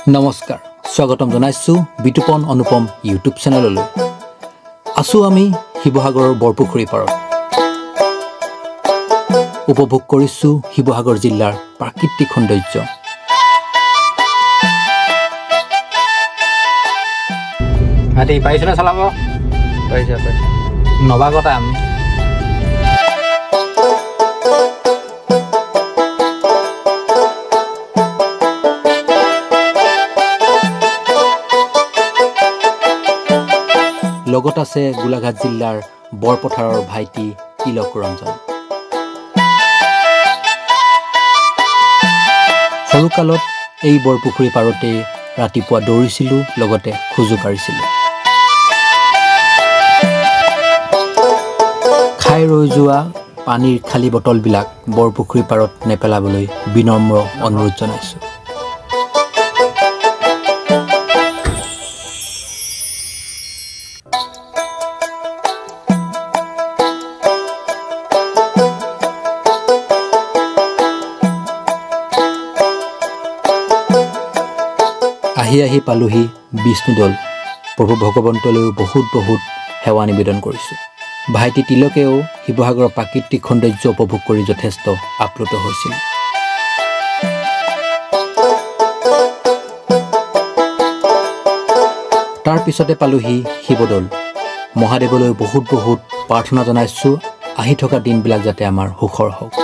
নমস্কাৰ স্বাগতম জনাইছো বিতুপন অনুপম ইউটিউব চেনেললৈ আছো আমি শিৱসাগৰৰ বৰপুখুৰী পাৰত উপভোগ কৰিছো শিৱসাগৰ জিলাৰ প্ৰাকৃতিক সৌন্দৰ্য আদি পাইছ না চলাব পাইছা নবাগতা আমি লগত আছে গোলাঘাট জিলাৰ বৰপথাৰৰ ভাইটি তিলক ৰঞ্জন সৰুকালত এই বৰপুখুৰী পাৰতে ৰাতিপুৱা দৌৰিছিলো লগতে খোজো কাঢ়িছিলো খাই ৰৈ যোৱা পানীৰ খালী বটলবিলাক বৰপুখুৰী পাৰত নেপেলাবলৈ বিনম্ৰ অনুৰোধ জনাইছো আহি পালোহি বিষ্ণুদৌল প্ৰভু ভগৱন্তলৈও বহুত সেৱা নিবেদন কৰিছোঁ ভাইটি তিলকেও শিৱসাগৰৰ প্ৰাকৃতিক সৌন্দৰ্য উপভোগ কৰি যথেষ্ট আপ্লুত হৈছিল তাৰ পিছতে পালোহি শিৱদৌল মহাদেৱলৈ বহুত প্ৰাৰ্থনা জনাইছোঁ আহি থকা দিনবিলাক যাতে আমাৰ সুখৰ হওক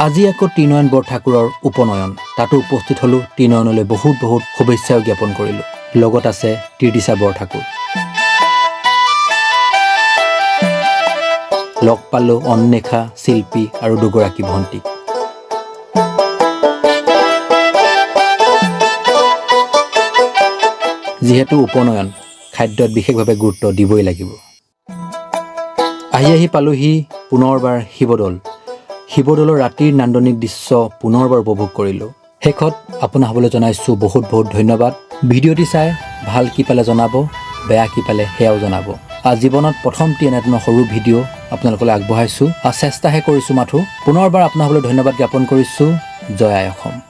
আজি আকৌ ত্ৰিনয়ন বৰঠাকুৰৰ উপনয়ন তাতো উপস্থিত হলো ত্ৰিনয়নলৈ বহুত শুভেচ্ছা জ্ঞাপন কৰিলো লগত আছে ত্ৰিদিশা বৰঠাকুৰ লগ পালো অন্বেষা শিল্পী আৰু দুগৰাকী ভণ্টি যিহেতু উপনয়ন খাদ্যত বিশেষভাৱে গুৰুত্ব দিবই লাগিব আহি পালোহি পুনৰবাৰ শিৱদৌলৰ ৰাতিৰ নান্দনিক দৃশ্য পুনৰবাৰ উপভোগ কৰিলোঁ শেষত আপোনাসকললৈ জনাইছোঁ বহুত ধন্যবাদ ভিডিঅ'টি চাই ভাল কি পালে জনাব বেয়া কি পালে সেয়াও জনাব জীৱনত প্ৰথমটি এনেধৰণৰ সৰু ভিডিঅ' আপোনালোকলৈ আগবঢ়াইছোঁ চেষ্টাহে কৰিছোঁ মাথো পুনৰবাৰ আপোনাসকললৈ ধন্যবাদ জ্ঞাপন কৰিছোঁ জয় আই অসম